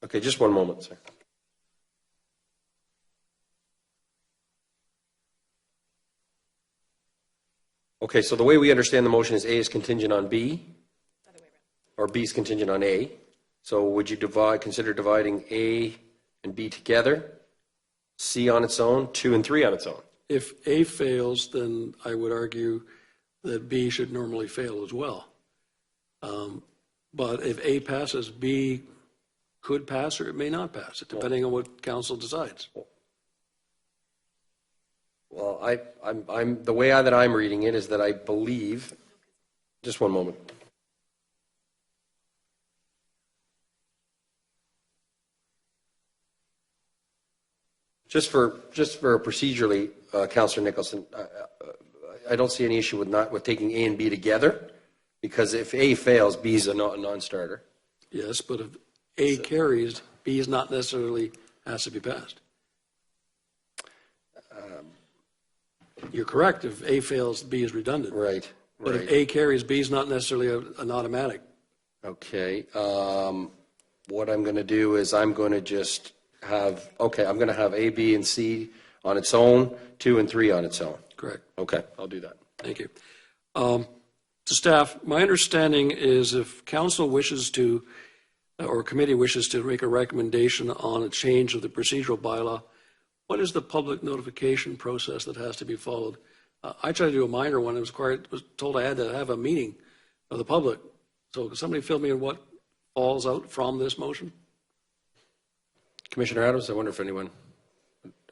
Okay, just one moment, sir. Okay, so the way we understand the motion is A is contingent on B, or B is contingent on A. So would you consider dividing A and B together, C on its own, 2 and 3 on its own? If A fails, then I would argue that B should normally fail as well. But if A passes, B could pass or it may not pass, depending on what council decides. Well, I'm the way that I'm reading it is that I believe. Just one moment. Just for procedurally, Councillor Nicholson, I don't see any issue with taking A and B together, because if A fails, B is a non-starter. Yes, but if A carries, B is not necessarily has to be passed. You're correct. If A fails, B is redundant. Right. But if A carries, B is not necessarily an automatic. Okay. What I'm going to do is I'm going to just have, I'm going to have A, B, and C on its own, 2 and 3 on its own. Correct. Okay, I'll do that. Thank you. To staff, my understanding is if council wishes to, or committee wishes to make a recommendation on a change of the procedural bylaw, what is the public notification process that has to be followed? I tried to do a minor one. I was told I had to have a meeting of the public. So can somebody fill me in what falls out from this motion? Commissioner Adams, I wonder if anyone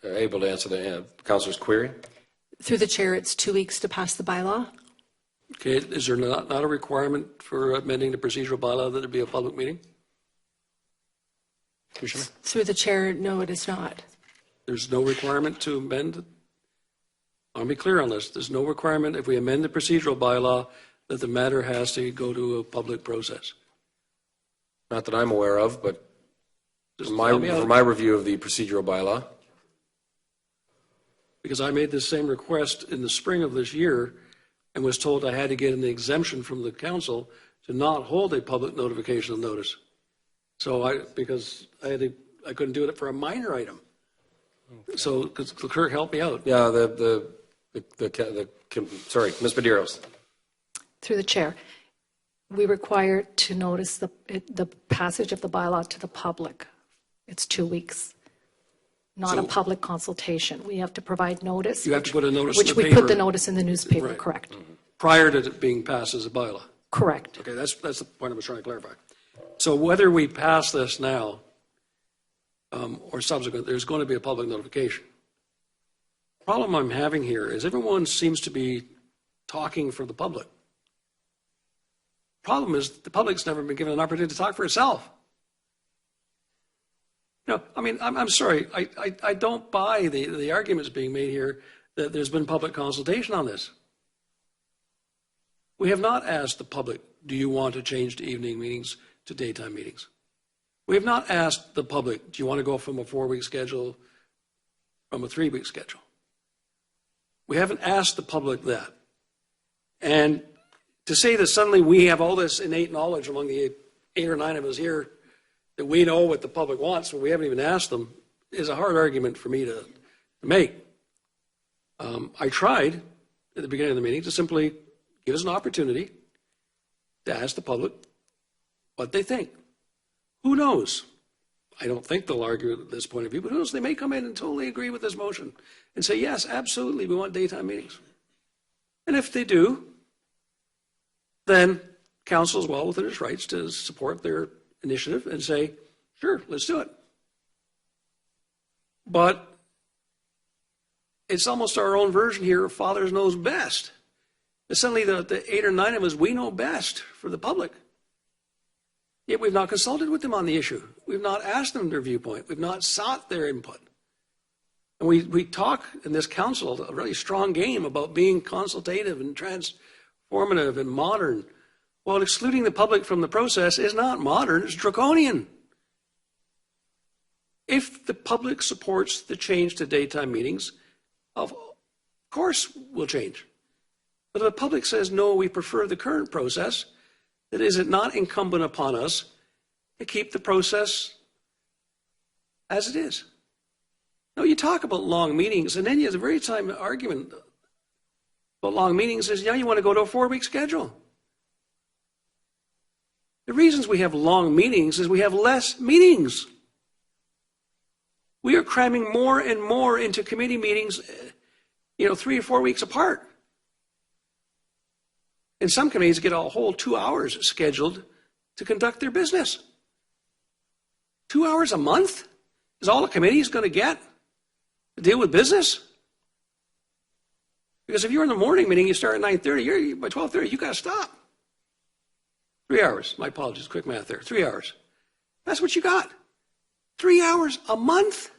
able to answer the councillor's query. Through the chair, it's 2 weeks to pass the bylaw. Okay, is there not a requirement for amending the procedural bylaw that there be a public meeting? Commissioner? Through the chair, no, it is not. There's no requirement to amend it? I'll be clear on this. There's no requirement if we amend the procedural bylaw that the matter has to go to a public process. Not that I'm aware of, but for my review of the procedural bylaw. Because I made this same request in the spring of this year and was told I had to get an exemption from the council to not hold a public notification of notice. So because I couldn't do it for a minor item. Okay. So the clerk helped me out. Yeah, sorry, Ms. Medeiros. Through the chair, we require to notice the passage of the bylaw to the public. It's 2 weeks. Not a public consultation. We have to provide notice. You have to put a notice in the paper. Which we put the notice in the newspaper, right. Correct. Mm-hmm. Prior to it being passed as a bylaw. Correct. Okay, that's the point I was trying to clarify. So whether we pass this now or subsequent, there's going to be a public notification. The problem I'm having here is everyone seems to be talking for the public. Problem is the public's never been given an opportunity to talk for itself. No, I mean, I'm sorry. I don't buy the arguments being made here that there's been public consultation on this. We have not asked the public, do you want to change to evening meetings to daytime meetings? We have not asked the public, do you want to go from a 4-week schedule from a 3-week schedule? We haven't asked the public that. And to say that suddenly we have all this innate knowledge among the 8 or 9 of us here that we know what the public wants when we haven't even asked them is a hard argument for me to make. I tried at the beginning of the meeting to simply give us an opportunity to ask the public what they think. Who knows? I don't think they'll argue at this point of view, but who knows? They may come in and totally agree with this motion and say, yes, absolutely, we want daytime meetings. And if they do, then council is well within its rights to support their initiative and say, sure, let's do it. But it's almost our own version here of Father knows best. And suddenly the 8 or 9 of us, we know best for the public. Yet we've not consulted with them on the issue. We've not asked them their viewpoint. We've not sought their input. And we talk in this council a really strong game about being consultative and transformative and modern. Well, excluding the public from the process is not modern, it's draconian. If the public supports the change to daytime meetings, of course we'll change. But if the public says, no, we prefer the current process, then is it not incumbent upon us to keep the process as it is. No, you talk about long meetings, and then you have the very time argument about long meetings is, you want to go to a 4-week schedule. The reasons we have long meetings is we have less meetings. We are cramming more and more into committee meetings, 3 or 4 weeks apart. And some committees get a whole 2 hours scheduled to conduct their business. 2 hours a month is all a committee is going to get to deal with business? Because if you're in the morning meeting, you start at 9:30, by 12:30, you got to stop. 3 hours. My apologies, quick math there. 3 hours. That's what you got. 3 hours a month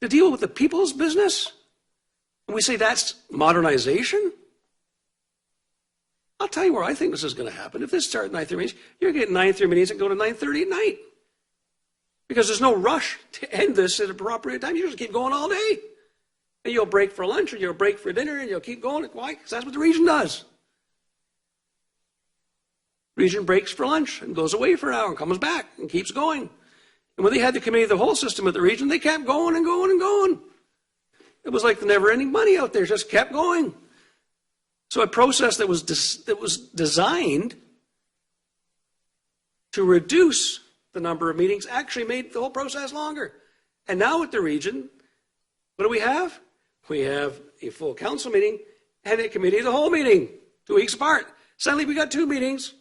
to deal with the people's business? And we say that's modernization? I'll tell you where I think this is going to happen. If this starts at 9:30 meetings, you're going to get 9:30 meetings and go to 9:30 at night. Because there's no rush to end this at a appropriate time. You just keep going all day. And you'll break for lunch, or you'll break for dinner, and you'll keep going. Why? Because that's what the region does. Region breaks for lunch and goes away for an hour and comes back and keeps going. And when they had the committee of the whole system at the region, they kept going and going and going. It was like the never-ending money out there, just kept going. So a process that was designed to reduce the number of meetings actually made the whole process longer. And now at the region, what do we have? We have a full council meeting and a committee of the whole meeting, 2 weeks apart. Suddenly we got 2 meetings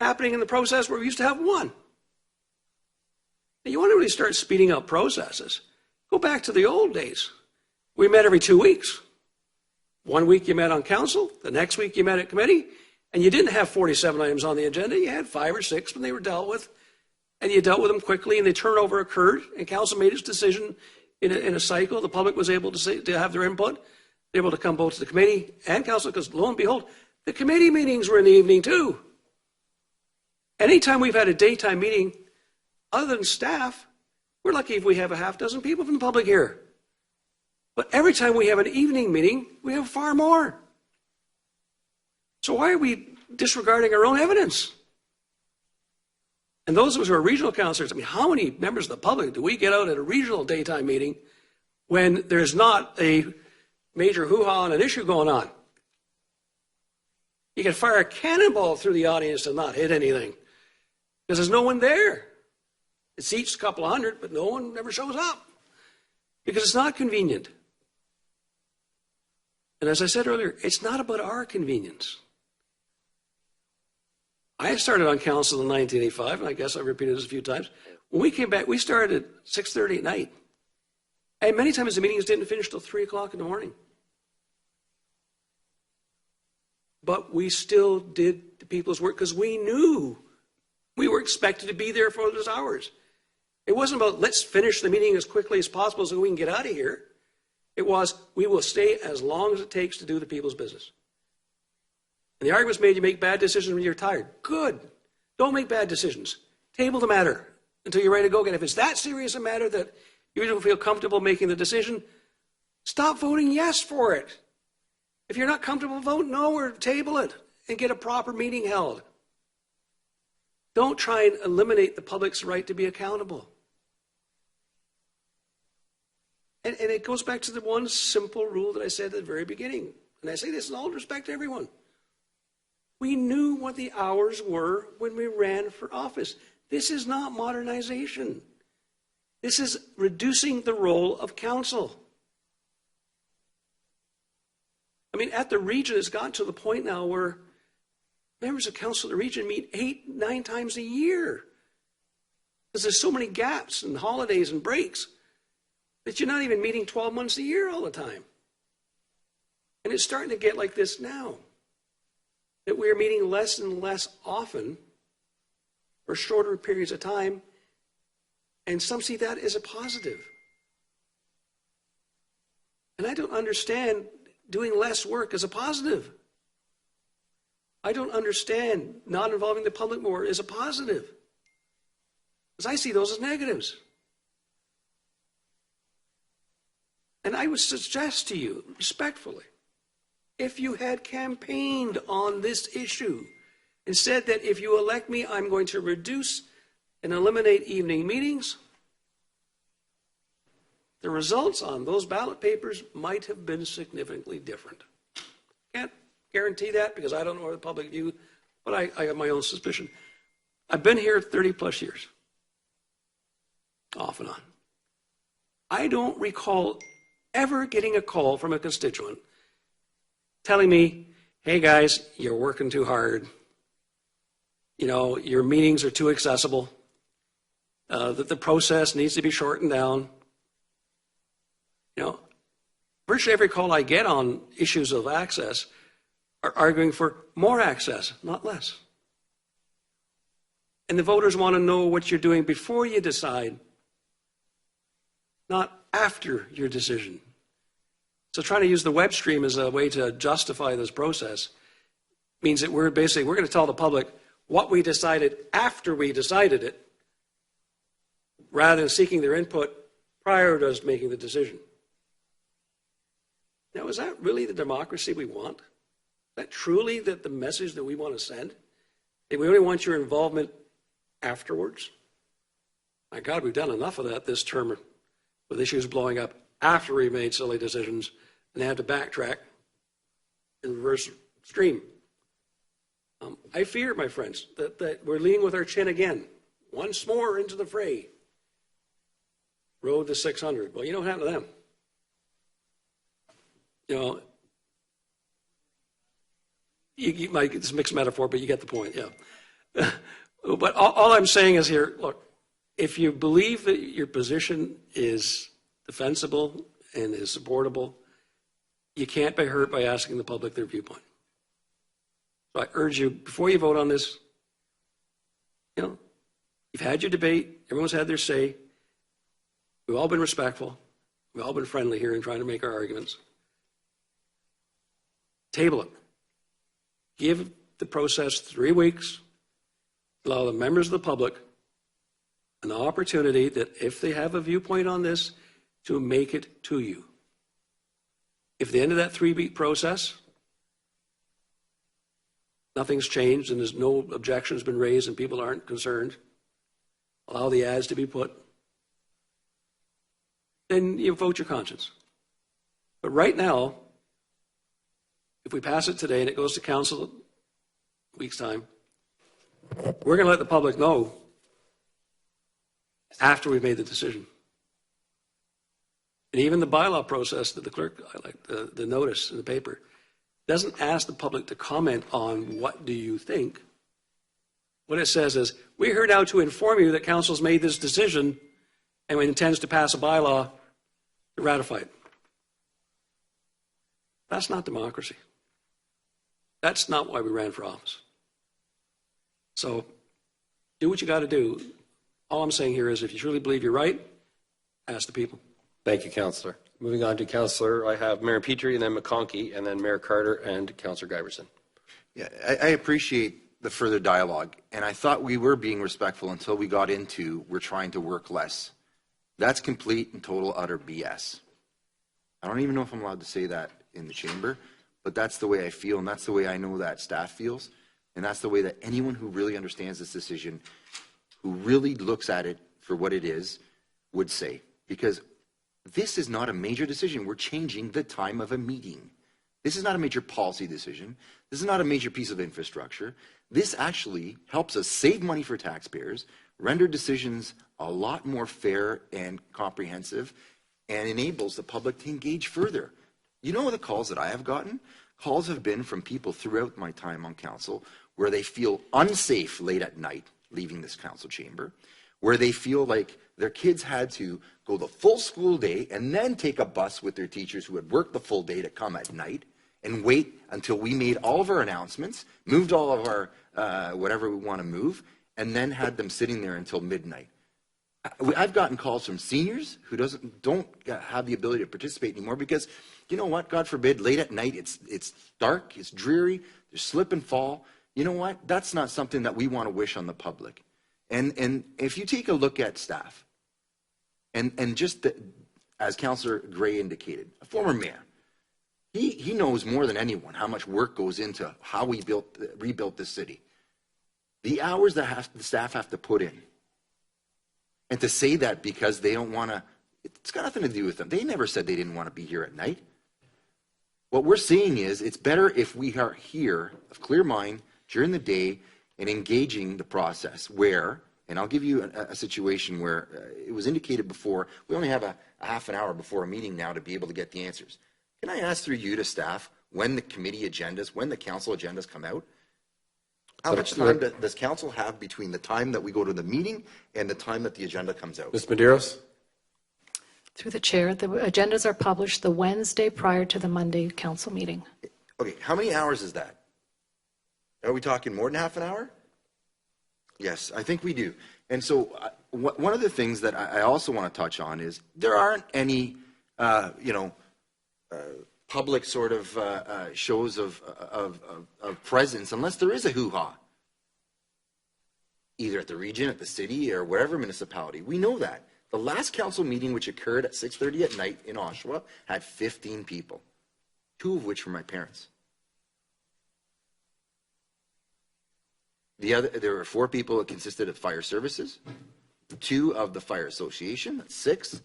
happening in the process where we used to have 1. Now you want to really start speeding up processes. Go back to the old days. We met every 2 weeks. 1 week you met on council, the next week you met at committee, and you didn't have 47 items on the agenda. You had 5 or 6 when they were dealt with, and you dealt with them quickly, and the turnover occurred, and council made its decision in a cycle. The public was able to have their input. They were able to come both to the committee and council, because lo and behold, the committee meetings were in the evening too. Anytime we've had a daytime meeting, other than staff, we're lucky if we have a half dozen people from the public here. But every time we have an evening meeting, we have far more. So why are we disregarding our own evidence? And those of us who are regional councillors, how many members of the public do we get out at a regional daytime meeting when there's not a major hoo-ha on an issue going on? You can fire a cannonball through the audience and not hit anything because there's no one there. It seats a couple of hundred, but no one ever shows up because it's not convenient. And as I said earlier, it's not about our convenience. I started on council in 1985, and I guess I've repeated this a few times. When we came back, we started at 6:30 at night. And many times the meetings didn't finish till 3 o'clock in the morning. But we still did the people's work because we knew we were expected to be there for those hours. It wasn't about let's finish the meeting as quickly as possible so we can get out of here. It was we will stay as long as it takes to do the people's business. And the argument's made you make bad decisions when you're tired. Good. Don't make bad decisions. Table the matter until you're ready to go again. If it's that serious a matter that you don't feel comfortable making the decision, stop voting yes for it. If you're not comfortable, vote no or table it and get a proper meeting held. Don't try and eliminate the public's right to be accountable. And it goes back to the one simple rule that I said at the very beginning. And I say this in all respect to everyone. We knew what the hours were when we ran for office. This is not modernization. This is reducing the role of council. At the region, it's gotten to the point now where members of council of the region meet 8, 9 times a year. Because there's so many gaps and holidays and breaks that you're not even meeting 12 months a year all the time. And it's starting to get like this now, that we're meeting less and less often for shorter periods of time, and some see that as a positive. And I don't understand doing less work as a positive. I don't understand not involving the public more as a positive, because I see those as negatives. And I would suggest to you, respectfully, if you had campaigned on this issue and said that if you elect me, I'm going to reduce and eliminate evening meetings, the results on those ballot papers might have been significantly different. Can't guarantee that because I don't know the public view, but I have my own suspicion. I've been here 30 plus years, off and on. I don't recall ever getting a call from a constituent telling me, hey guys, you're working too hard. You know, your meetings are too accessible, that the process needs to be shortened down. You know, virtually every call I get on issues of access are arguing for more access, not less. And the voters want to know what you're doing before you decide, not after your decision. So trying to use the Webstream as a way to justify this process means that we're going to tell the public what we decided after we decided it, rather than seeking their input prior to us making the decision. Now, is that really the democracy we want? Is that truly the message that we want to send? That we only want your involvement afterwards? My God, we've done enough of that this term with issues blowing up after we made silly decisions and have to backtrack in reverse stream. I fear, my friends, that we're leaning with our chin again, once more into the fray. Road to 600. Well, you know what happened to them? You know, it's a mixed metaphor, but you get the point, yeah. But all I'm saying is here, look, if you believe that your position is defensible and is supportable, you can't be hurt by asking the public their viewpoint. So I urge you, before you vote on this, you know, you've had your debate, everyone's had their say, we've all been respectful, we've all been friendly here in trying to make our arguments. Table it. Give the process 3 weeks, allow the members of the public an opportunity that if they have a viewpoint on this, to make it to you. If at the end of that 3-week process, nothing's changed and there's no objections been raised and people aren't concerned, allow the ads to be put, then you vote your conscience. But right now, if we pass it today and it goes to council a week's time, we're going to let the public know after we've made the decision. And even the bylaw process that the clerk, the notice in the paper, doesn't ask the public to comment on what do you think. What it says is, we're here now to inform you that council's made this decision and intends to pass a bylaw to ratify it. That's not democracy. That's not why we ran for office. So do what you got to do. All I'm saying here is if you truly believe you're right, ask the people. Thank you, Councillor. Moving on to Councillor, I have Mayor Petrie and then McConkey and then Mayor Carter and Councillor Giverson. Yeah, I appreciate the further dialogue, and I thought we were being respectful until we got into we're trying to work less. That's complete and total utter BS. I don't even know if I'm allowed to say that in the chamber, but that's the way I feel, and that's the way I know that staff feels, and that's the way that anyone who really understands this decision, who really looks at it for what it is, would say. Because this is not a major decision. We're changing the time of a meeting. This is not a major policy decision. This is not a major piece of infrastructure. This actually helps us save money for taxpayers, render decisions a lot more fair and comprehensive, and enables the public to engage further. You know the calls that I have gotten? Calls have been from people throughout my time on council where they feel unsafe late at night leaving this council chamber, where they feel like their kids had to go the full school day and then take a bus with their teachers who had worked the full day to come at night and wait until we made all of our announcements, moved all of our whatever we want to move, and then had them sitting there until midnight. I've gotten calls from seniors who don't have the ability to participate anymore because, you know what, God forbid, late at night, it's dark, it's dreary, there's slip and fall. You know what, that's not something that we want to wish on the public. And if you take a look at staff, and just as Councillor Gray indicated, a former mayor, he knows more than anyone how much work goes into how we rebuilt this city. The hours that the staff have to put in And to say that because they don't want to, it's got nothing to do with them. They never said they didn't want to be here at night. What we're saying is it's better if we are here of clear mind during the day and engaging the process where, and I'll give you a situation where it was indicated before, we only have a half an hour before a meeting now to be able to get the answers. Can I ask through you to staff when the committee agendas, when the council agendas come out? How much time does council have between the time that we go to the meeting and the time that the agenda comes out? Ms. Medeiros? Through the chair, the agendas are published the Wednesday prior to the Monday council meeting. Okay, how many hours is that? Are we talking more than half an hour? Yes, I think we do. And so one of the things that I also want to touch on is there aren't any, public sort of shows of presence unless there is a hoo-ha, either at the region, at the city, or whatever municipality. We know that. The last council meeting, which occurred at 6:30 at night in Oshawa, had 15 people, 2 of which were my parents. There were 4 people that consisted of fire services, 2 of the fire association, that's 6.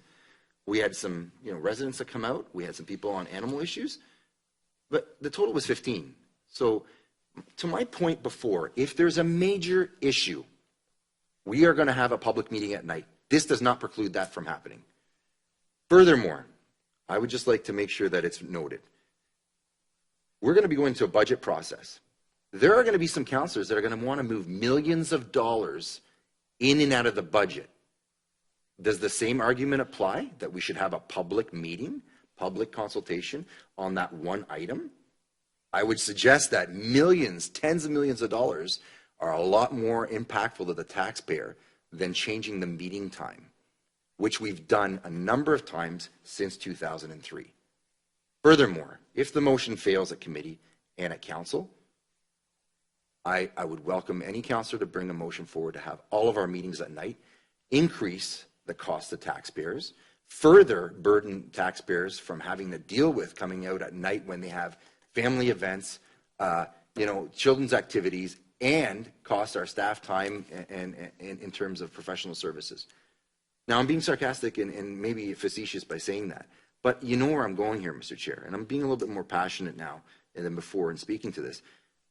We had some, residents that come out. We had some people on animal issues, but the total was 15. So to my point before, if there's a major issue, we are going to have a public meeting at night. This does not preclude that from happening. Furthermore, I would just like to make sure that it's noted. We're going to be going to a budget process. There are going to be some councillors that are going to want to move millions of dollars in and out of the budget. Does the same argument apply that we should have a public meeting, public consultation on that one item? I would suggest that millions, tens of millions of dollars are a lot more impactful to the taxpayer than changing the meeting time, which we've done a number of times since 2003. Furthermore, if the motion fails at committee and at council, I would welcome any councillor to bring a motion forward to have all of our meetings at night, increase the cost to taxpayers, further burden taxpayers from having to deal with coming out at night when they have family events, children's activities, and cost our staff time and in terms of professional services. Now, I'm being sarcastic and maybe facetious by saying that, but you know where I'm going here, Mr. Chair, and I'm being a little bit more passionate now than before in speaking to this,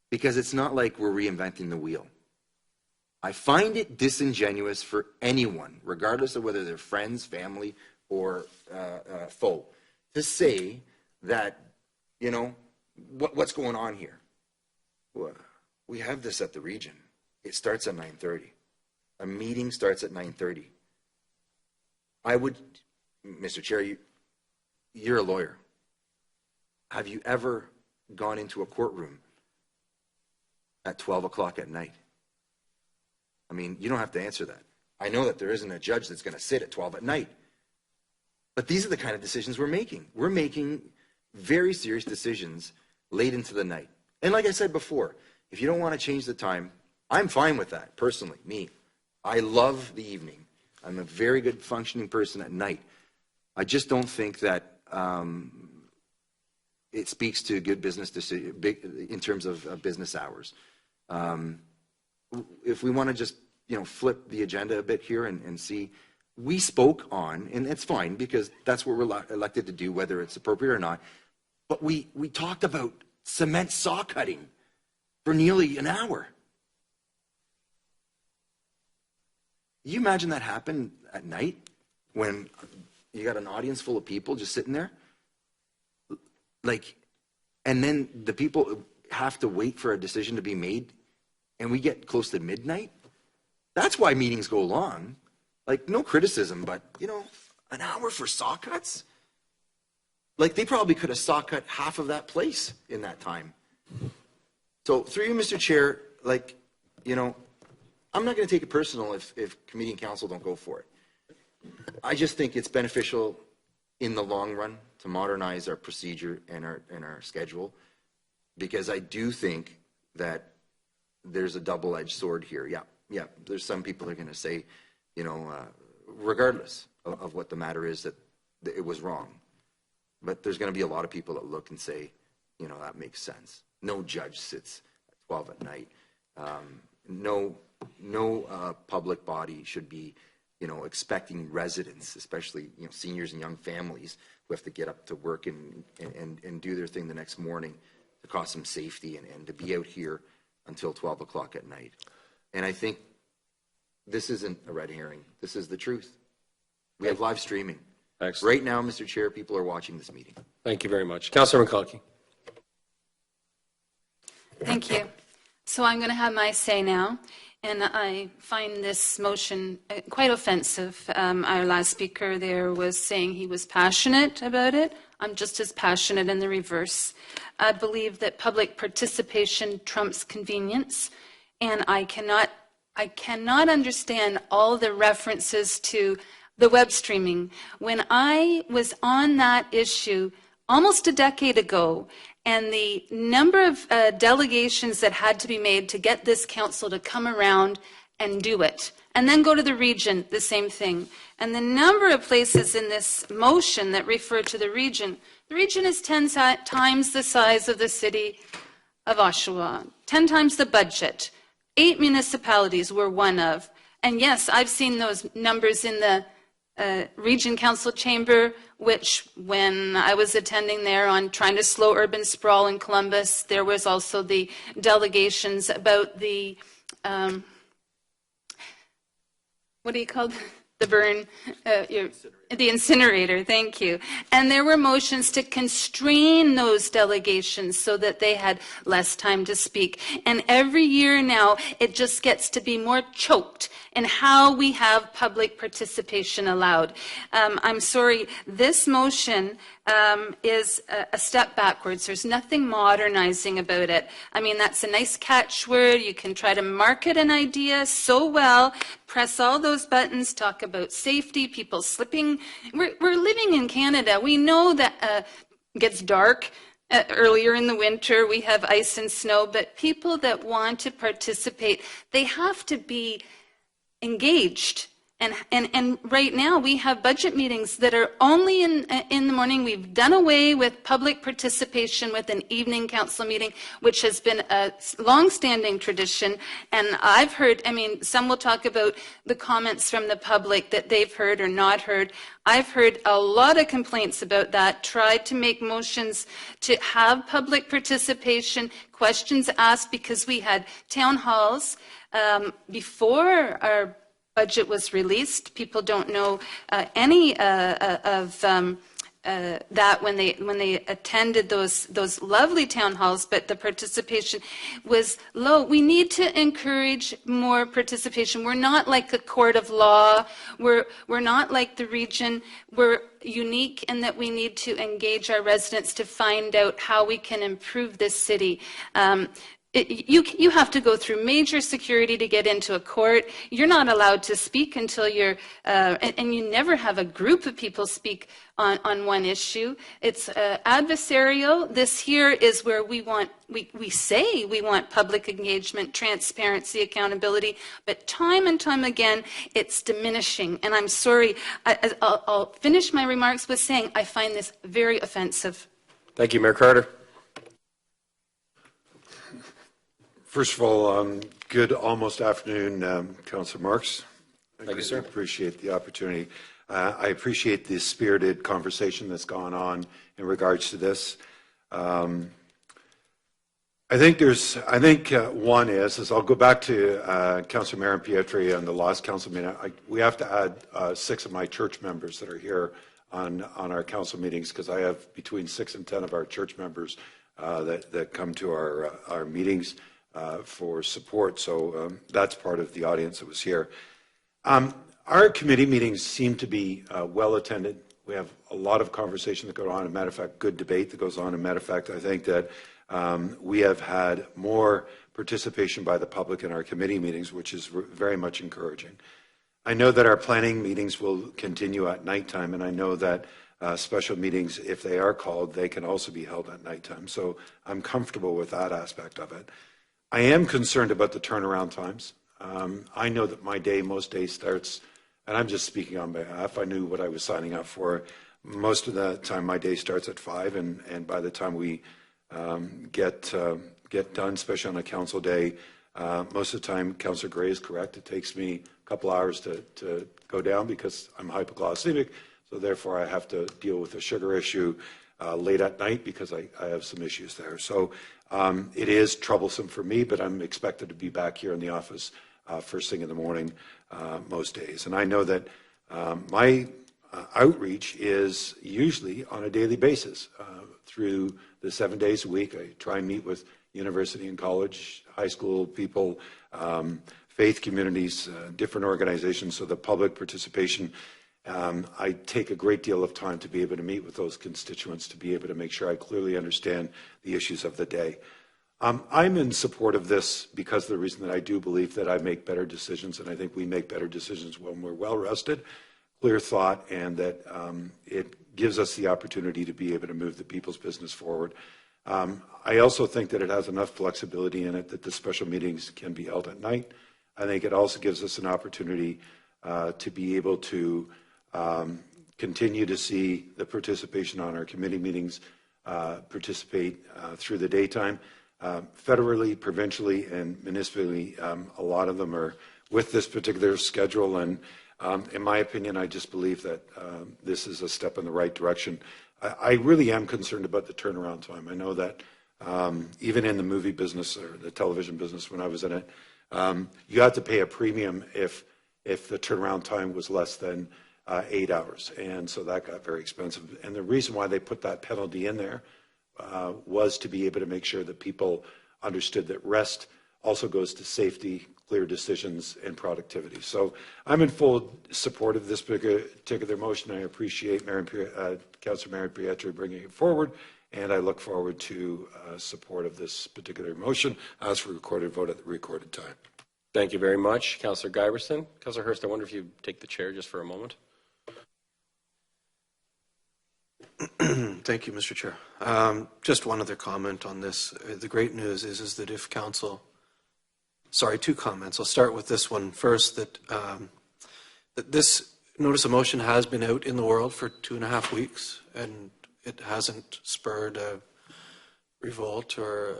because it's not like we're reinventing the wheel. I find it disingenuous for anyone, regardless of whether they're friends, family, or foe, to say that, what's going on here? Well, we have this at the region. It starts at 9:30. A meeting starts at 9:30. I would, Mr. Chair, you're a lawyer. Have you ever gone into a courtroom at 12 o'clock at night? I mean, you don't have to answer that. I know that there isn't a judge that's going to sit at 12 at night. But these are the kind of decisions we're making. We're making very serious decisions late into the night. And like I said before, if you don't want to change the time, I'm fine with that, personally, me. I love the evening. I'm a very good functioning person at night. I just don't think that it speaks to good business decision in terms of business hours. If we want to just, flip the agenda a bit here and see, we spoke on, and it's fine because that's what we're elected to do, whether it's appropriate or not, but we talked about cement saw cutting for nearly an hour. You imagine that happened at night when you got an audience full of people just sitting there? And then the people have to wait for a decision to be made and we get close to midnight? That's why meetings go long. No criticism, but, an hour for saw cuts? They probably could have saw cut half of that place in that time. So through you, Mr. Chair, I'm not going to take it personal if committee and council don't go for it. I just think it's beneficial in the long run to modernize our procedure and our schedule, because I do think that there's a double-edged sword here. Yeah, there's some people that are going to say, regardless of what the matter is, that it was wrong. But there's going to be a lot of people that look and say, that makes sense. No judge sits at 12 at night. No public body should be expecting residents, especially, seniors and young families who have to get up to work and do their thing the next morning to cost them safety and to be out here until 12 o'clock at night. And I think this isn't a red herring. This is the truth. We have live streaming. Excellent. Right now, Mr. Chair, people are watching this meeting. Thank you very much. Councillor McConaughey. Thank you. So I'm going to have my say now, and I find this motion quite offensive. Our last speaker there was saying he was passionate about it. I'm just as passionate in the reverse. I believe that public participation trumps convenience, and I cannot understand all the references to the web streaming. When I was on that issue almost a decade ago, and the number of delegations that had to be made to get this council to come around and do it, and then go to the region, the same thing. And the number of places in this motion that refer to the region is 10 times the size of the city of Oshawa, 10 times the budget. 8 municipalities were one of. And yes, I've seen those numbers in the Region Council Chamber, which when I was attending there on trying to slow urban sprawl in Columbus, there was also the delegations about the, what do you call the burn? The incinerator, thank you. And there were motions to constrain those delegations so that they had less time to speak. And every year now, it just gets to be more choked in how we have public participation allowed. I'm sorry, this motion is a step backwards. There's nothing modernizing about it. I mean, that's a nice catchword. You can try to market an idea so well, press all those buttons, talk about safety, people slipping. We're living in Canada. We know that it gets dark earlier in the winter. We have ice and snow, but people that want to participate, they have to be engaged. And right now we have budget meetings that are only in the morning. We've done away with public participation with an evening council meeting, which has been a long-standing tradition. And I've heard, I mean, some will talk about the comments from the public that they've heard or not heard. I've heard a lot of complaints about that, tried to make motions to have public participation, questions asked, because we had town halls before our budget was released. People don't know any of that when they attended those lovely town halls, but the participation was low. We need to encourage more participation. We're not like a court of law. We're not like the region. We're unique in that we need to engage our residents to find out how we can improve this city. You have to go through major security to get into a court. You're not allowed to speak until you're, and you never have a group of people speak on one issue. It's adversarial. This here is where we say we want public engagement, transparency, accountability, but time and time again, it's diminishing. And I'm sorry, I'll finish my remarks with saying I find this very offensive. Thank you, Mayor Carter. First of all, good almost afternoon, Councillor Marks. Thank you, sir. I appreciate the opportunity. I appreciate the spirited conversation that's gone on in regards to this. I think one is I'll go back to Councillor Marin Pietri on the last council meeting. We have to add 6 of my church members that are here on our council meetings, because I have between 6 and 10 of our church members that come to our meetings for support. So that's part of the audience that was here. Our committee meetings seem to be well attended. We have a lot of conversation that goes on. As a matter of fact, good debate that goes on. As a matter of fact, I think that we have had more participation by the public in our committee meetings, which is very much encouraging. I know that our planning meetings will continue at nighttime, and I know that special meetings, if they are called, they can also be held at nighttime. So I'm comfortable with that aspect of it. I am concerned about the turnaround times. I know that my day, most days starts, and I'm just speaking on behalf. I knew what I was signing up for. Most of the time, my day starts at 5, and by the time we get done, especially on a council day, Most of the time, Councillor Gray is correct. It takes me a couple hours to go down because I'm hypoglycemic, so therefore I have to deal with a sugar issue late at night because I have some issues there. So it is troublesome for me, but I'm expected to be back here in the office first thing in the morning most days. And I know that my outreach is usually on a daily basis through the 7 days a week. I try and meet with university and college, high school people, faith communities, different organizations, so the public participation. I take a great deal of time to be able to meet with those constituents, to be able to make sure I clearly understand the issues of the day. I'm in support of this because of the reason that I do believe that I make better decisions, and I think we make better decisions when we're well rested, clear thought, and that it gives us the opportunity to be able to move the people's business forward. I also think that it has enough flexibility in it that the special meetings can be held at night. I think it also gives us an opportunity to be able to continue to see the participation on our committee meetings participate through the daytime. Federally, provincially, and municipally, a lot of them are with this particular schedule, and in my opinion, I just believe that this is a step in the right direction. I really am concerned about the turnaround time. I know that even in the movie business or the television business when I was in it, you had to pay a premium if the turnaround time was less than 8 hours, and so that got very expensive. And the reason why they put that penalty in there was to be able to make sure that people understood that rest also goes to safety, clear decisions, and productivity. So I'm in full support of this particular motion. I appreciate Councillor Marion Pietri bringing it forward, and I look forward to support of this particular motion as for recorded vote at the recorded time. Thank you very much, Councillor Giberson. Councillor Hurst, I wonder if you'd take the chair just for a moment. Thank you, Mr. Chair. Just one other comment on this. The great news is that if council, sorry, two comments. I'll start with this one first, that this notice of motion has been out in the world for 2.5 weeks, and it hasn't spurred a revolt or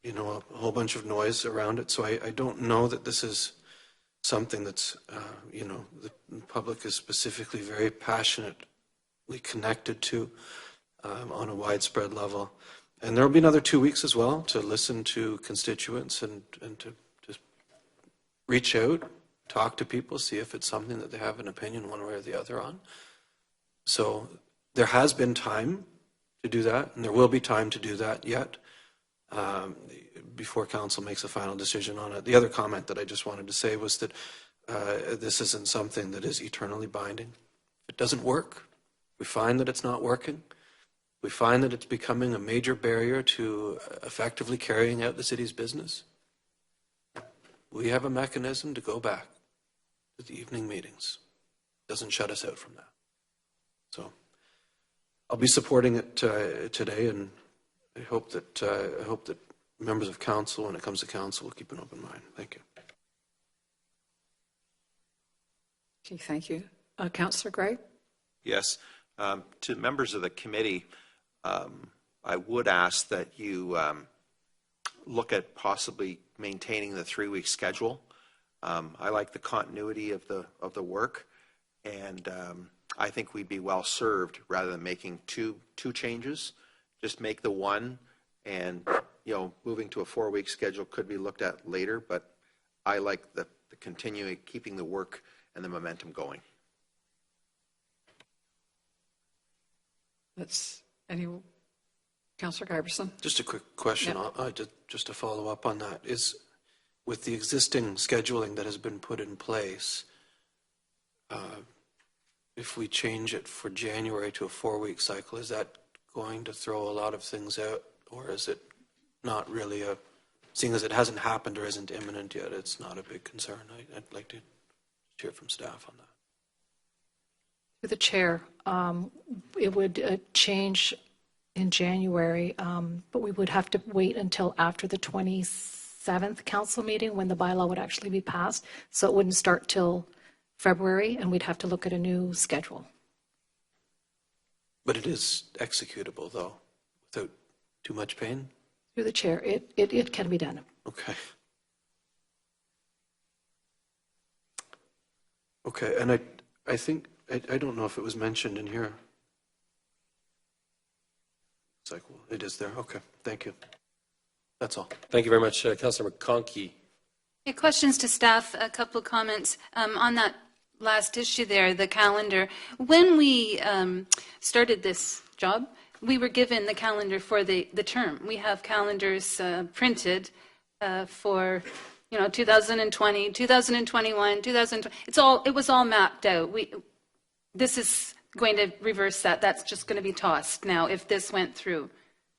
a whole bunch of noise around it. So I don't know that this is something that's, the public is specifically very passionately connected to on a widespread level. And there will be another 2 weeks as well to listen to constituents and to just reach out, talk to people, see if it's something that they have an opinion one way or the other on. So there has been time to do that, and there will be time to do that yet before council makes a final decision on it. The other comment that I just wanted to say was that this isn't something that is eternally binding. If it doesn't work, we find that it's not working, we find that it's becoming a major barrier to effectively carrying out the city's business, we have a mechanism to go back to the evening meetings. It doesn't shut us out from that. So I'll be supporting it today, and I hope that members of council, when it comes to council, will keep an open mind. Thank you. Okay, thank you. Councillor Gray? Yes. To members of the committee, I would ask that you look at possibly maintaining the 3-week schedule. I like the continuity of the work, and I think we'd be well served rather than making two changes. Just make the one, and moving to a 4-week schedule could be looked at later. But I like the continuing, keeping the work and the momentum going. That's Councillor Giberson. Just a quick question, just to follow up on that, is with the existing scheduling that has been put in place, if we change it for January to a 4-week cycle, is that going to throw a lot of things out, or is it not really seeing as it hasn't happened or isn't imminent yet, it's not a big concern? I'd like to hear from staff on that. To the chair, it would change in January, but we would have to wait until after the 27th council meeting when the bylaw would actually be passed. So it wouldn't start till February, and we'd have to look at a new schedule. But it is executable, though, without too much pain? Through the chair, it can be done. Okay. Okay, and I think, I don't know if it was mentioned in here. It's like, well, it is there. Okay, thank you. That's all. Thank you very much. Councillor McConkey. Yeah, questions to staff, a couple of comments on that last issue there, the calendar. When we started this job, we were given the calendar for the term. We have calendars printed for 2020, 2021, 2020. It was all mapped out. This is going to reverse that. That's just going to be tossed now if this went through.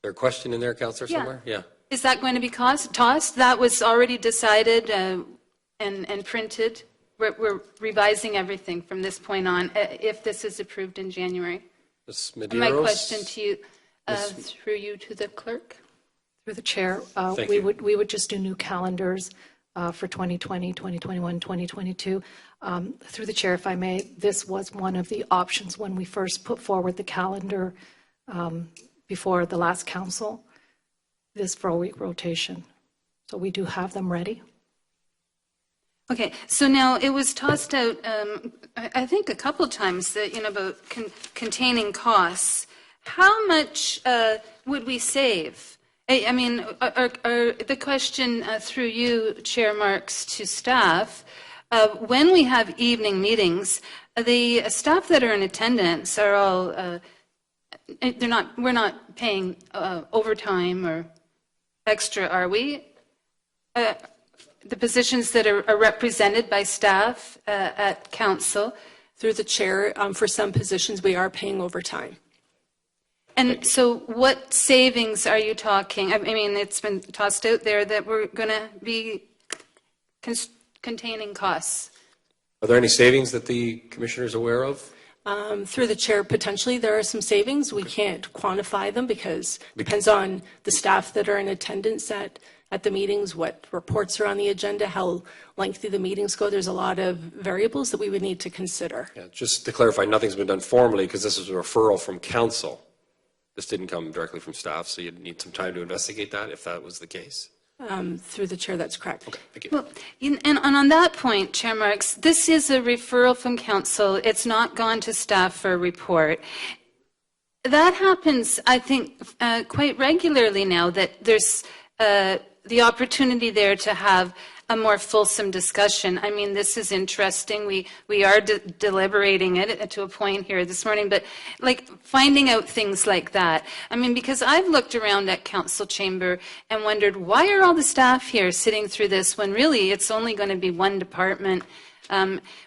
There a question in there, Councillor, somewhere? Yeah. Is that going to be tossed? That was already decided and printed. We're revising everything from this point on if this is approved in January. Ms. And Medeiros? my question to you, through you to the clerk. Through the chair, Thank we you. would just do new calendars for 2020, 2021, 2022. Through the chair, if I may, this was one of the options when we first put forward the calendar before the last council, this 4-week rotation. So we do have them ready. Okay, so now it was tossed out, I think a couple of times, that, about containing costs. How much would we save? I mean, the question through you, Chair Marks, to staff, when we have evening meetings, the staff that are in attendance are all, we're not paying overtime or extra, are we? The positions that are represented by staff at council. Through the chair, for some positions, we are paying overtime. And so what savings are you talking? I mean, it's been tossed out there that we're going to be containing costs. Are there any savings that the commissioner is aware of? Through the chair, potentially there are some savings. We can't quantify them because it depends on the staff that are in attendance at the meetings, what reports are on the agenda, how lengthy the meetings go. There's a lot of variables that we would need to consider. Yeah, just to clarify, nothing's been done formally because this is a referral from council. This didn't come directly from staff, so you'd need some time to investigate that if that was the case. Through the chair, that's correct. Okay, thank you. Well, and on that point, Chair Marks, this is a referral from council. It's not gone to staff for a report. That happens, I think, quite regularly now, that there's the opportunity there to have a more fulsome discussion. I mean, this is interesting. We are deliberating it to a point here this morning, but like finding out things like that. I mean, because I've looked around at council chamber and wondered, why are all the staff here sitting through this when really it's only going to be one department?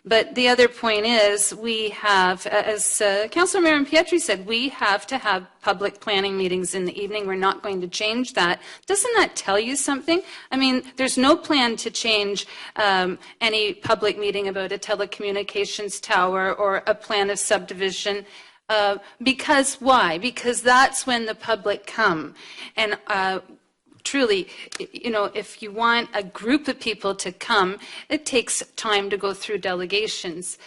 But the other point is we have, as Councillor Marin Pietri said, we have to have public planning meetings in the evening. We're not going to change that. Doesn't that tell you something? I mean, there's no plan to change any public meeting about a telecommunications tower or a plan of subdivision. Because why? Because that's when the public come. And truly, if you want a group of people to come, it takes time to go through delegations.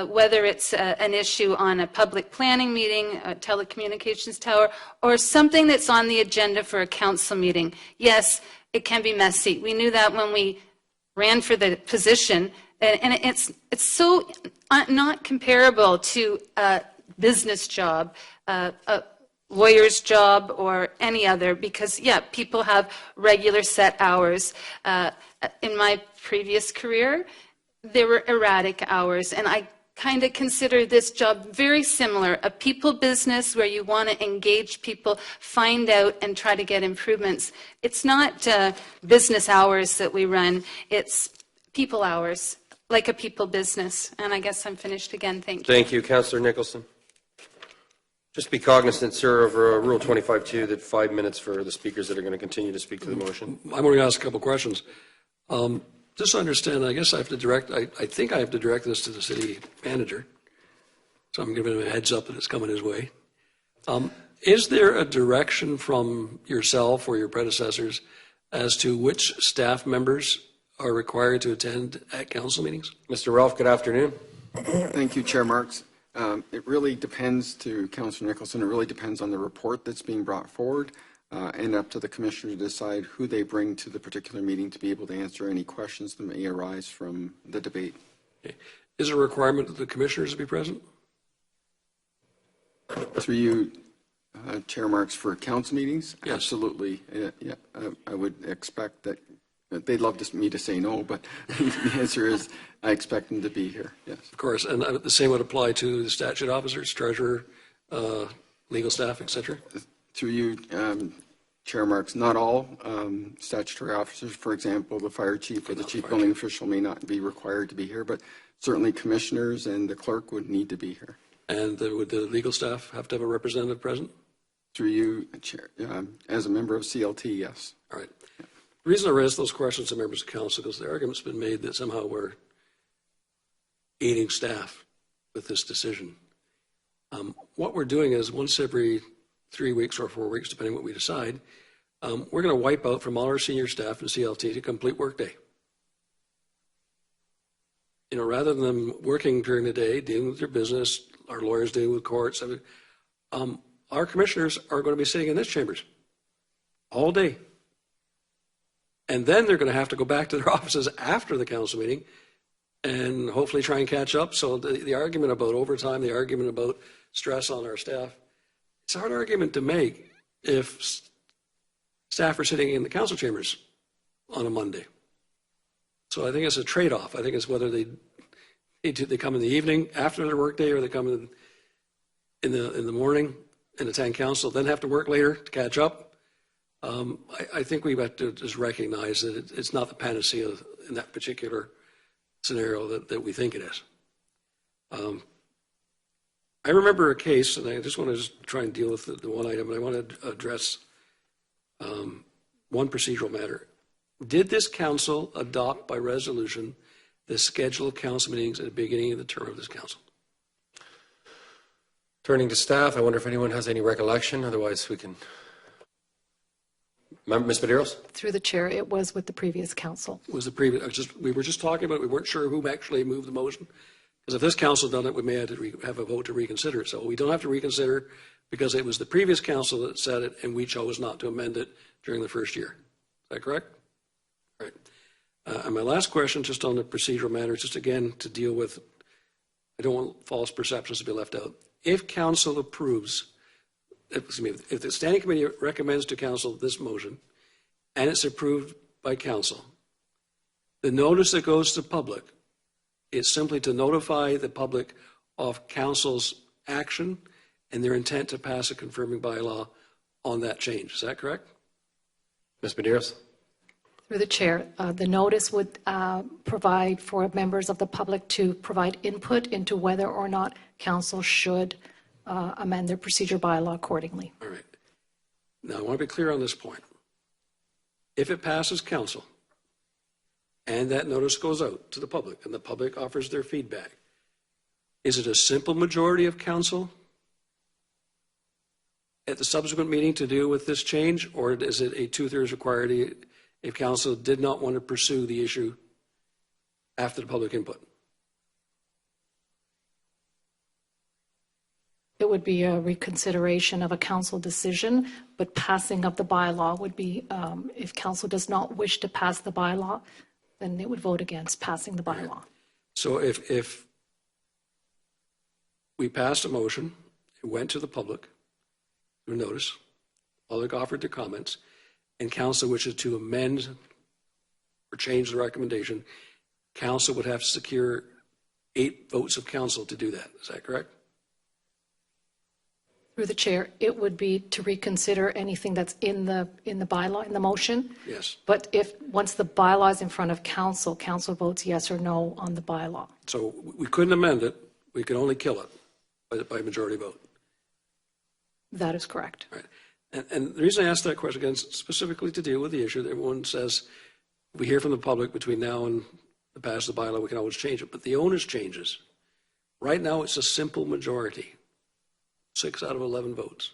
Whether it's an issue on a public planning meeting, a telecommunications tower, or something that's on the agenda for a council meeting. Yes, it can be messy. We knew that when we ran for the position, and it's so not comparable to a business job, a lawyer's job or any other, because people have regular set hours. In my previous career, there were erratic hours, and I kind of consider this job very similar, a people business where you want to engage people, find out and try to get improvements. It's not business hours that we run, it's people hours, like a people business. And I guess I'm finished again. Thank you. Thank you, Councillor Nicholson. Just be cognizant, sir, of Rule 25.2 that 5 minutes for the speakers that are going to continue to speak to the motion. I'm going to ask a couple questions. Just to understand, I guess I have to direct, I think I have to direct this to the city manager. So I'm giving him a heads up that it's coming his way. Is there a direction from yourself or your predecessors as to which staff members are required to attend at council meetings? Mr. Ralph, good afternoon. Thank you, Chair Marks. It really depends, to Councillor Nicholson, it really depends on the report that's being brought forward. and up to the commissioner to decide who they bring to the particular meeting to be able to answer any questions that may arise from the debate. Okay. Is it a requirement that the commissioners be present? Through you, Chair Marks, for council meetings? Yes. Absolutely. Yeah, I would expect that. They'd love me to say no, but the answer is I expect them to be here, yes. Of course, and the same would apply to the statute officers, treasurer, legal staff, et cetera? Through you, Chair Marks, not all statutory officers, for example, the fire chief or the chief building official may not be required to be here, but certainly commissioners and the clerk would need to be here. And would the legal staff have to have a representative present? Through you, Chair, as a member of CLT, yes. All right. The reason I raised those questions to members of council is the argument's been made that somehow we're aiding staff with this decision. What we're doing is once every 3 weeks or 4 weeks, depending what we decide, we're going to wipe out from all our senior staff in CLT to complete workday. You know, rather than them working during the day, dealing with their business, our lawyers dealing with courts, our commissioners are going to be sitting in this chambers all day. And then they're going to have to go back to their offices after the council meeting and hopefully try and catch up. So the argument about overtime, the argument about stress on our staff, it's a hard argument to make if staff are sitting in the council chambers on a Monday. So I think it's a trade-off. I think it's whether they come in the evening after their workday or they come in the morning and attend council, then have to work later to catch up. I think we have to just recognize that it's not the panacea in that particular scenario that we think it is. I remember a case, and I just want to try and deal with the one item, and I want to address one procedural matter. Did this council adopt by resolution the scheduled council meetings at the beginning of the term of this council? Turning to staff, I wonder if anyone has any recollection, otherwise we can. Ms. Medeiros? Through the chair, it was with the previous council. Was the previous, we were just talking about it, we weren't sure who actually moved the motion. Because if this council done it, we may have to have a vote to reconsider it. So we don't have to reconsider because it was the previous council that said it and we chose not to amend it during the first year. Is that correct? All right. And my last question, just on the procedural matter, just again to deal with, I don't want false perceptions to be left out. If council approves, if the standing committee recommends to council this motion and it's approved by council, the notice that goes to public is simply to notify the public of council's action and their intent to pass a confirming bylaw on that change. Is that correct? Ms. Medeiros? Through the chair, the notice would provide for members of the public to provide input into whether or not council should amend their procedure bylaw accordingly. All right. Now, I want to be clear on this point. If it passes council and that notice goes out to the public and the public offers their feedback, is it a simple majority of council at the subsequent meeting to deal with this change, or is it a 2/3 required if council did not want to pursue the issue after the public input? It would be a reconsideration of a council decision, but passing of the bylaw would be, if council does not wish to pass the bylaw, then it would vote against passing the bylaw. So if we passed a motion, it went to the public through notice, public offered their comments, and council wishes to amend or change the recommendation, council would have to secure 8 votes of council to do that. Is that correct? Through the chair, it would be to reconsider anything that's in the bylaw, in the motion. Yes. But if, once the bylaw is in front of council, council votes yes or no on the bylaw. So we couldn't amend it. We could only kill it by majority vote. That is correct. Right. And the reason I asked that question, again, specifically to deal with the issue that everyone says, we hear from the public between now and the pass of the bylaw, we can always change it. But the onus changes. Right now, it's a simple majority. 6 out of 11 votes,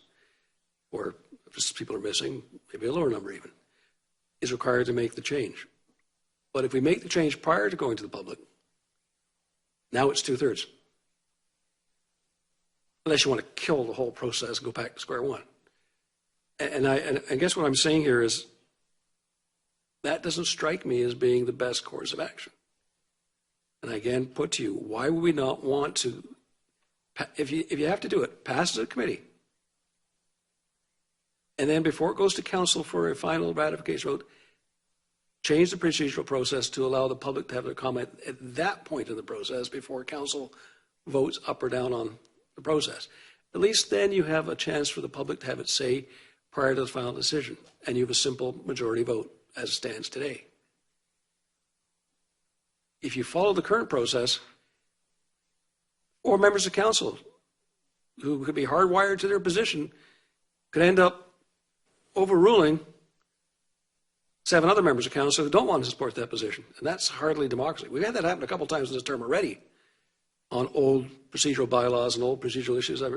or if just people are missing, maybe a lower number even, is required to make the change. But if we make the change prior to going to the public, now it's 2/3. Unless you want to kill the whole process and go back to square one. And I guess what I'm saying here is that doesn't strike me as being the best course of action. And again, put to you, why would we not want to, if you have to do it, pass it to the committee. And then before it goes to council for a final ratification vote, change the procedural process to allow the public to have their comment at that point in the process before council votes up or down on the process. At least then you have a chance for the public to have its say prior to the final decision, and you have a simple majority vote as it stands today. If you follow the current process, or members of council who could be hardwired to their position could end up overruling 7 other members of council who don't want to support that position. And that's hardly democracy. We've had that happen a couple of times in this term already on old procedural bylaws and old procedural issues. I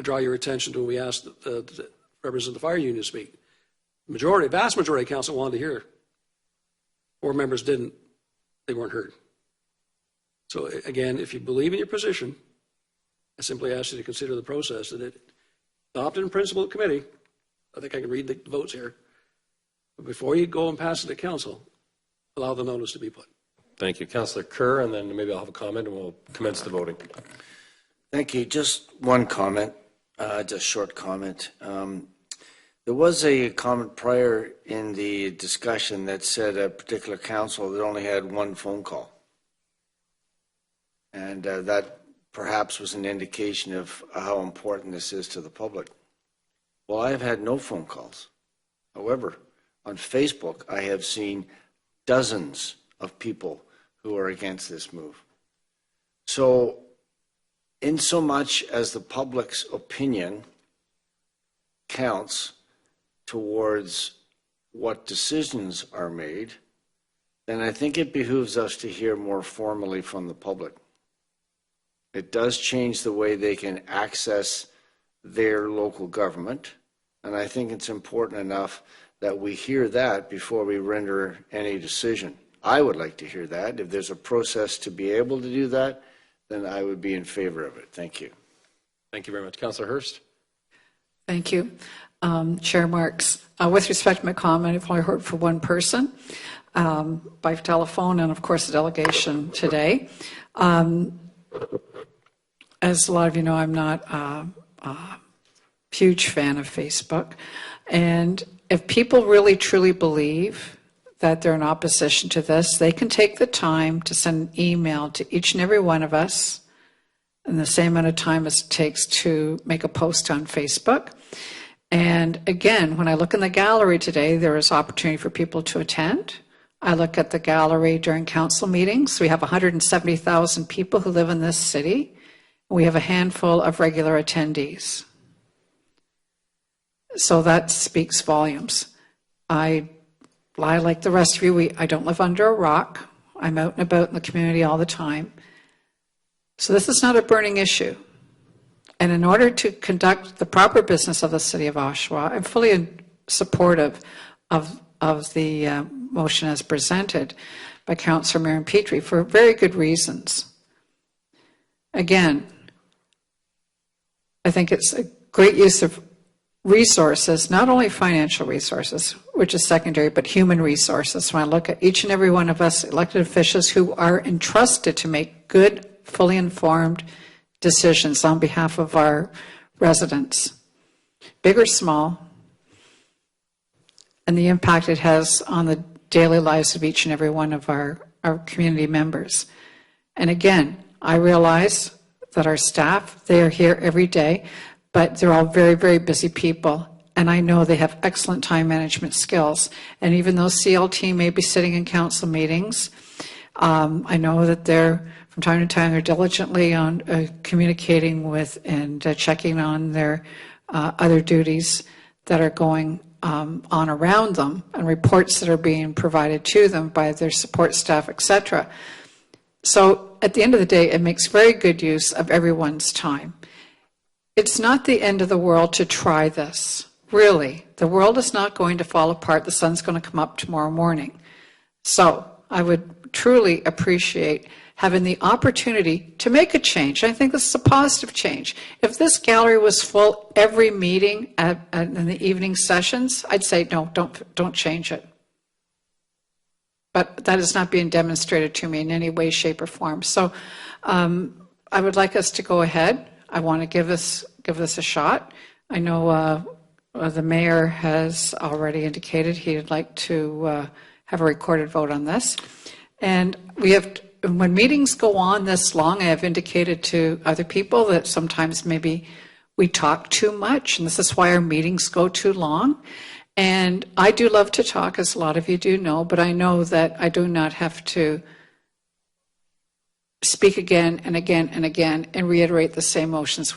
draw your attention to when we asked the representative of the fire union to speak. Vast majority of council wanted to hear. 4 members didn't. They weren't heard. So again, if you believe in your position, I simply ask you to consider the process that it adopted in principle at committee. I think I can read the votes here. But before you go and pass it to council, allow the notice to be put. Thank you. Councillor Kerr, and then maybe I'll have a comment and we'll commence the voting. Thank you. Just one comment, just short comment. There was a comment prior in the discussion that said a particular council that only had 1 phone call. And that perhaps was an indication of how important this is to the public. Well, I have had no phone calls. However, on Facebook, I have seen dozens of people who are against this move. So, in so much as the public's opinion counts towards what decisions are made, then I think it behooves us to hear more formally from the public. It does change the way they can access their local government, and I think it's important enough that we hear that before we render any decision. I would like to hear that. If there's a process to be able to do that, then I would be in favor of it. Thank you. Thank you very much. Councillor Hurst. Thank you. Chair Marks, with respect to my comment, I've only heard from one person by telephone and, of course, the delegation today. As a lot of you know, I'm not a huge fan of Facebook. And if people really truly believe that they're in opposition to this, they can take the time to send an email to each and every one of us in the same amount of time as it takes to make a post on Facebook. And again, when I look in the gallery today, there is opportunity for people to attend. I look at the gallery during council meetings. We have 170,000 people who live in this city. We have a handful of regular attendees. So that speaks volumes. I like the rest of you, I don't live under a rock. I'm out and about in the community all the time. So this is not a burning issue. And in order to conduct the proper business of the city of Oshawa, I'm fully supportive of the motion as presented by Councillor Marion Petrie for very good reasons. Again, I think it's a great use of resources, not only financial resources, which is secondary, but human resources. When I look at each and every one of us elected officials who are entrusted to make good, fully informed decisions on behalf of our residents, big or small, and the impact it has on the daily lives of each and every one of our community members. And again, I realize that our staff, they are here every day, but they're all very, very busy people. And I know they have excellent time management skills. And even though CLT may be sitting in council meetings, I know that they're, from time to time, they're diligently on communicating with and checking on their other duties that are going on around them and reports that are being provided to them by their support staff, etc. So at the end of the day, it makes very good use of everyone's time. It's not the end of the world to try this. Really, the world is not going to fall apart. The sun's going to come up tomorrow morning. So I would truly appreciate having the opportunity to make a change. I think this is a positive change. If this gallery was full every meeting in the evening sessions, I'd say, no, don't change it. But that is not being demonstrated to me in any way, shape, or form. So I would like us to go ahead. I want to give this a shot. I know the mayor has already indicated he'd like to have a recorded vote on this. And we have, when meetings go on this long, I have indicated to other people that sometimes maybe we talk too much, and this is why our meetings go too long. And I do love to talk, as a lot of you do know, but I know that I do not have to speak again and again and again and reiterate the same motions,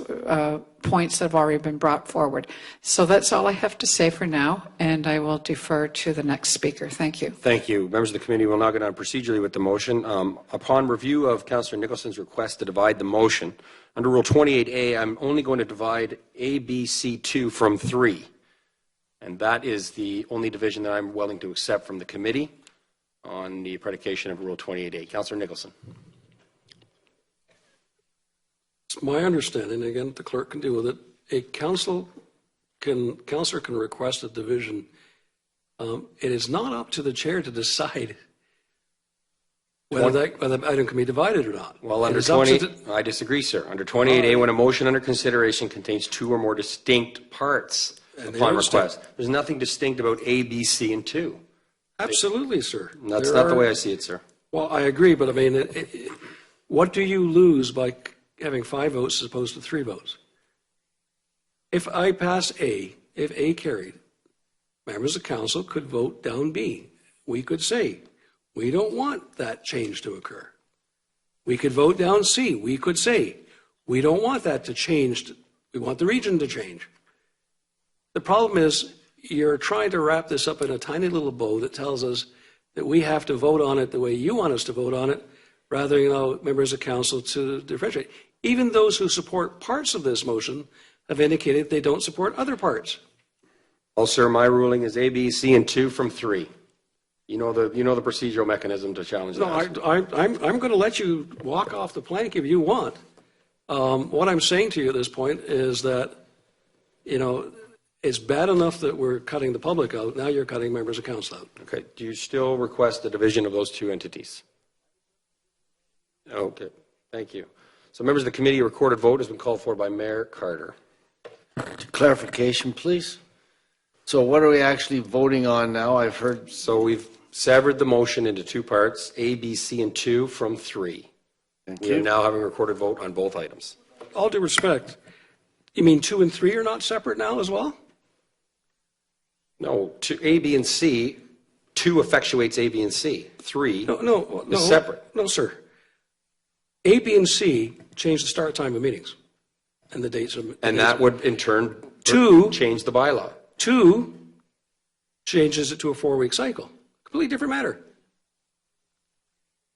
points that have already been brought forward. So that's all I have to say for now, and I will defer to the next speaker. Thank you. Thank you. Members of the committee will now go down procedurally with the motion. Upon review of Councillor Nicholson's request to divide the motion, under Rule 28A, I'm only going to divide A, B, C2 from 3. And that is the only division that I'm willing to accept from the committee on the predication of Rule 28A. Councillor Nicholson. It's my understanding, again, the clerk can deal with it, a councillor can request a division. It is not up to the chair to decide whether the item can be divided or not. Well, under 20, I disagree, sir. Under 28A, when a motion under consideration contains 2 or more distinct parts upon request, there's nothing distinct about A, B, C, and 2. Absolutely, sir. That's not the way I see it, sir. Well, I agree, but I mean, what do you lose by having 5 votes as opposed to 3 votes? If I pass A, if A carried, members of council could vote down B. We could say, we don't want that change to occur. We could vote down C. We could say, we don't want that to change. We want the region to change. The problem is you're trying to wrap this up in a tiny little bow that tells us that we have to vote on it the way you want us to vote on it, rather than allow members of council to differentiate. Even those who support parts of this motion have indicated they don't support other parts. Well, sir, my ruling is A, B, C, and 2 from 3. You know the procedural mechanism to challenge that. No, I'm going to let you walk off the plank if you want. What I'm saying to you at this point is that, it's bad enough that we're cutting the public out. Now you're cutting members of council out. Okay. Do you still request the division of those 2 entities? Okay. Thank you. So, members of the committee, a recorded vote has been called for by Mayor Carter. Clarification, please. So what are we actually voting on now? I've heard. So we've severed the motion into 2 parts, A, B, C, and 2 from 3. We are now having a recorded vote on both items. All due respect, you mean 2 and 3 are not separate now as well? No, A, B, and C, 2 effectuates A, B, and C. 3 is separate. No, sir. A, B, and C change the start time of meetings and the dates of. And that would, in turn, 2 change the bylaw. 2 changes it to a 4-week cycle. Completely different matter.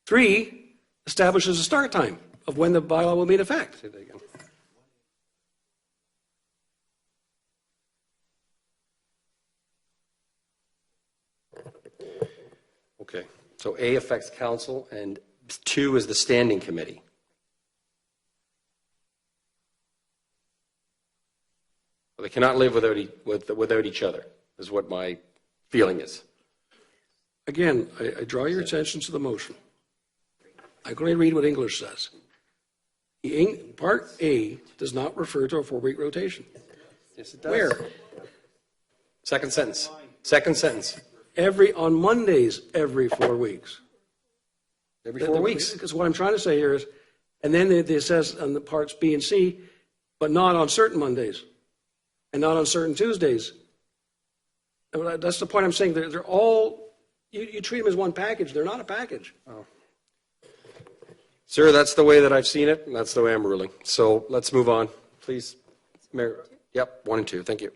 3 establishes a start time of when the bylaw will be in effect. Say that again. Okay. So A affects council and 2 is the standing committee. Well, they cannot live without each other, is what my feeling is. Again, I draw your attention to the motion. I'm going to read what English says. Part A does not refer to a 4-week rotation. Yes, it does. Where? Second sentence. Second sentence. On Mondays, every 4 weeks. Every 4 weeks. Because what I'm trying to say here is, and then it says on the parts B and C, but not on certain Mondays, and not on certain Tuesdays. And that's the point I'm saying. They're all, you treat them as one package. They're not a package. Oh. Sir, that's the way that I've seen it, and that's the way I'm ruling. So let's move on, please. Mayor. Yep, 1 and 2. Thank you.